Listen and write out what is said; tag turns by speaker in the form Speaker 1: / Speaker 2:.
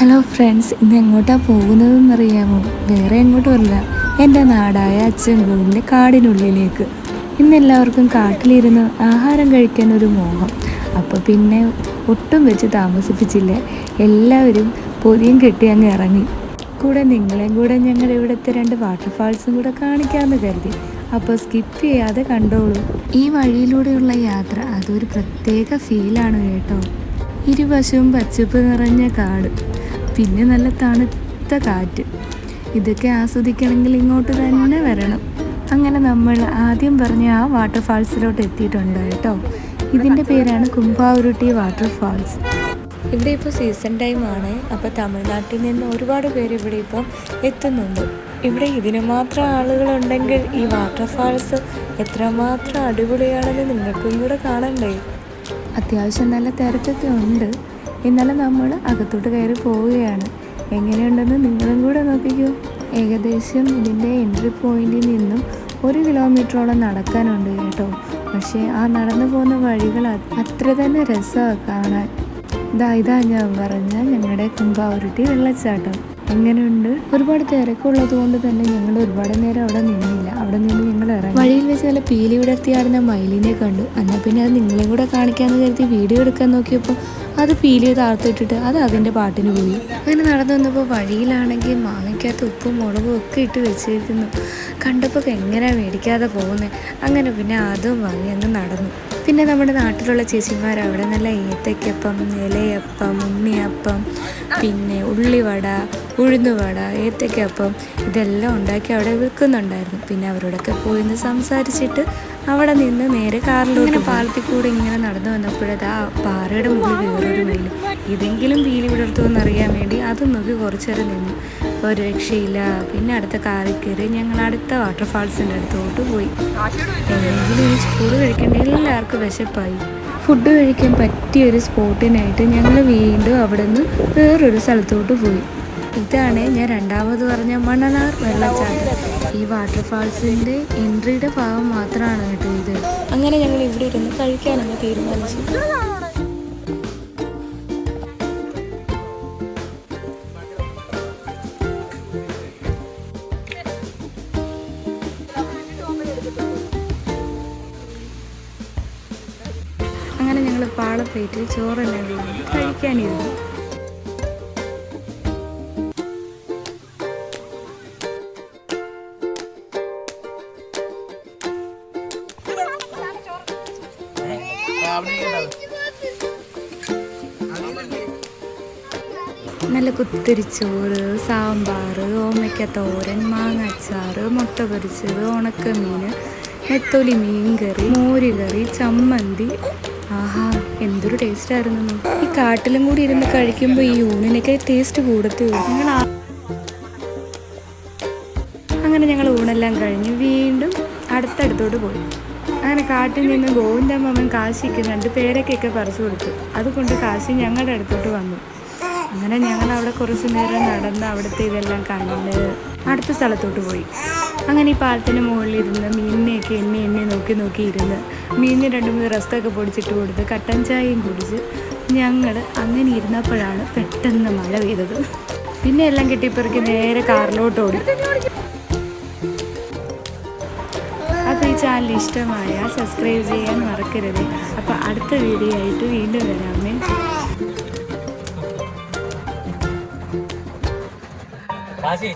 Speaker 1: Hello friends, ഇന്ന് എങ്ങോട്ടാണ് പോകുന്നതെന്നറിയാമോ? വേറെ എങ്ങോട്ടുമല്ല, എൻ്റെ നാടായ അച്ചൻകോവിലിൻ്റെ കാടിനുള്ളിലേക്ക്. ഇന്ന് എല്ലാവർക്കും കാട്ടിലിരുന്ന് ആഹാരം കഴിക്കാൻ ഒരു മോഹം. അപ്പോൾ പിന്നെ ഒട്ടും വെച്ച് താമസിപ്പിച്ചില്ല, എല്ലാവരും പൊതിയും കെട്ടി അങ്ങ് ഇറങ്ങി. കൂടെ നിങ്ങളെയും കൂടെ ഞങ്ങളുടെ ഇവിടുത്തെ 2 വാട്ടർഫാൾസും കൂടെ കാണിക്കാമെന്ന് കരുതി. അപ്പോൾ സ്കിപ്പ് ചെയ്യാതെ കണ്ടോളൂ. ഈ വഴിയിലൂടെയുള്ള യാത്ര അതൊരു പ്രത്യേക ഫീലാണ് കേട്ടോ. ഇരുവശവും പച്ചപ്പ് നിറഞ്ഞ കാട്, പിന്നെ നല്ല തണുത്ത കാറ്റ്. ഇതൊക്കെ ആസ്വദിക്കണമെങ്കിൽ ഇങ്ങോട്ട് തന്നെ വരണം. അങ്ങനെ നമ്മൾ ആദ്യം പറഞ്ഞ ആ വാട്ടർഫാൾസിലോട്ട് എത്തിയിട്ടുണ്ട് കേട്ടോ. ഇതിൻ്റെ പേരാണ് കുംഭാവുരുട്ടി വാട്ടർഫാൾസ്. ഇവിടെ ഇപ്പോൾ സീസൺ ടൈമാണ്. അപ്പോൾ തമിഴ്നാട്ടിൽ നിന്ന് ഒരുപാട് പേര് ഇവിടെ ഇപ്പം എത്തുന്നുണ്ട്. ഇവിടെ ഇതിന് മാത്രം ആളുകളുണ്ടെങ്കിൽ ഈ വാട്ടർഫാൾസ് എത്രമാത്രം അടിപൊളിയാണെന്ന് നിങ്ങൾക്കും കൂടെ കാണണ്ടേ. അത്യാവശ്യം നല്ല തിരക്കൊക്കെ ഉണ്ട്. എന്നാലും നമ്മൾ അകത്തോട്ട് കയറി പോവുകയാണ്. എങ്ങനെയുണ്ടെന്ന് നിങ്ങളും കൂടെ നോക്കിക്കോ. ഏകദേശം ഇതിൻ്റെ എൻട്രി പോയിന്റിൽ നിന്നും 1 കിലോമീറ്ററോളം നടക്കാനുണ്ട് കേട്ടോ. പക്ഷേ ആ നടന്നു പോകുന്ന വഴികൾ അത്ര തന്നെ രസമാണ് കാണാൻ. ഇതാ ഞാൻ പറഞ്ഞ ഞങ്ങളുടെ കുംഭാവുരുട്ടി വെള്ളച്ചാട്ടം. എങ്ങനെയുണ്ട്? ഒരുപാട് തിരക്കുള്ളത് കൊണ്ട് തന്നെ ഞങ്ങൾ ഒരുപാട് നേരം അവിടെ നിന്നില്ല. അവിടെ നിന്ന് ഞങ്ങൾ ഇറങ്ങി. വഴിയിൽ വെച്ച് നല്ല പീലി വിടർത്തിയാടുന്ന മയിലിനെ കണ്ടു. എന്നാൽ പിന്നെ അത് നിങ്ങളെയും കൂടെ കാണിക്കാമെന്ന് കരുതി വീഡിയോ എടുക്കാൻ നോക്കിയപ്പോൾ അത് പീലി താർത്തിട്ടിട്ട് അത് അതിൻ്റെ പാട്ടിന് പോയി. അങ്ങനെ നടന്നു വന്നപ്പോൾ വഴിയിലാണെങ്കിൽ മാങ്ങയ്ക്കകത്ത് ഉപ്പും മുളകും ഒക്കെ ഇട്ട് വെച്ചിരിക്കുന്നു. കണ്ടപ്പോൾ എങ്ങനെയാണ് മേടിക്കാതെ പോകുന്നത്. അങ്ങനെ പിന്നെ അതും വാങ്ങി അങ്ങ് നടന്നു. പിന്നെ നമ്മുടെ നാട്ടിലുള്ള ചേച്ചിമാർ അവിടെ നല്ല ഏത്തയ്ക്കപ്പം, ഇലയപ്പം, ഉണ്ണിയപ്പം, പിന്നെ ഉള്ളിവട, ഉഴുന്നുവട, ഏത്തയ്ക്കപ്പം ഇതെല്ലാം ഉണ്ടാക്കി അവിടെ വിൽക്കുന്നുണ്ടായിരുന്നു. പിന്നെ അവരോടൊക്കെ പോയി നിന്ന് സംസാരിച്ചിട്ട് അവിടെ നിന്ന് നേരെ കാറിലോട്ട് പാലത്തിൽ കൂടെ ഇങ്ങനെ നടന്നു വന്നപ്പോഴത് ആ പാറയുടെ മുകളിൽ വേറൊരു മയിൽ. ഇതെങ്കിലും പീലി വിടർത്തുമെന്നറിയാൻ വേണ്ടി അതും നോക്കി കുറച്ചേരം നിന്നു. ഒരു രക്ഷയില്ല. പിന്നെ അടുത്ത കാറിൽ കയറി ഞങ്ങൾ അടുത്ത വാട്ടർഫാൾസിൻ്റെ അടുത്തോട്ട് പോയി. എങ്ങനെയെങ്കിലും ഈ ചൂട് കഴിക്കേണ്ട എല്ലാവർക്കും വിശപ്പായി. ഫുഡ് കഴിക്കാൻ പറ്റിയൊരു സ്പോട്ടിനായിട്ട് ഞങ്ങൾ വീണ്ടും അവിടെ നിന്ന് വേറൊരു സ്ഥലത്തോട്ട് പോയി. ഇതാണ് ഞാൻ രണ്ടാമത് പറഞ്ഞ മണലാർ വെള്ളച്ചാട്ടം. ഈ വാട്ടർഫാൾസിൻ്റെ എൻട്രിയുടെ ഭാഗം മാത്രമാണ് കേട്ടോ ഇത്. അങ്ങനെ ഞങ്ങൾ ഇവിടെ ഇരുന്ന് കഴിക്കാനങ്ങ് തീരുമാനിച്ചു. അങ്ങനെ ഞങ്ങൾ പാള പ്ലേറ്റിൽ ചോറെല്ലാം കഴിക്കാനിരുന്നു. നല്ല കുത്തരിച്ചോറ്, സാമ്പാർ, ഓമയ്ക്ക തോരൻ, മാങ്ങാച്ചാറ്, മുട്ട പൊരിച്ചത്, ഉണക്കമീൻ, നെത്തോലി മീൻ കറി, മോര് കറി, ചമ്മന്തി. ആഹാ, എന്തൊരു ടേസ്റ്റായിരുന്നു. ഈ കാട്ടിലും കൂടി ഇരുന്ന് കഴിക്കുമ്പോൾ ഈ ഊണിനൊക്കെ ടേസ്റ്റ് കൂടത്തേ ഉള്ളൂ. അങ്ങനെ ഞങ്ങൾ ഊണെല്ലാം കഴിഞ്ഞ് വീണ്ടും അടുത്തടുത്തോട്ട് പോയി. അങ്ങനെ കാട്ടിൽ നിന്ന് ഗോവിന്ദമ്മൻ കാശിക്ക് 2 പേരൊക്കെ പറിച്ചു കൊടുത്തു. അതുകൊണ്ട് കാശി ഞങ്ങളുടെ അടുത്തോട്ട് വന്നു. അങ്ങനെ ഞങ്ങൾ അവിടെ കുറച്ച് നേരം നടന്ന് അവിടുത്തെ ഇതെല്ലാം കണ്ട് അടുത്ത സ്ഥലത്തോട്ട് പോയി. അങ്ങനെ ഈ പാലത്തിന് മുകളിലിരുന്ന് മീനിനെയൊക്കെ എണ്ണി നോക്കി ഇരുന്ന് മീനിന് 2-3 റസ്കൊക്കെ പൊടിച്ചിട്ട് കൊടുത്ത് കട്ടൻ ചായയും കുടിച്ച് ഞങ്ങൾ അങ്ങനെ ഇരുന്നപ്പോഴാണ് പെട്ടെന്ന് മഴ പെയ്തത്. പിന്നെ എല്ലാം കെട്ടിപ്പെറുക്കി നേരെ കാറിലോട്ട് ഓടി. അപ്പോൾ ഈ ചാനൽ ഇഷ്ടമായ സബ്സ്ക്രൈബ് ചെയ്യാൻ മറക്കരുത്. അപ്പോൾ അടുത്ത വീഡിയോ ആയിട്ട് വീണ്ടും വരാമേ.
Speaker 2: Kasih.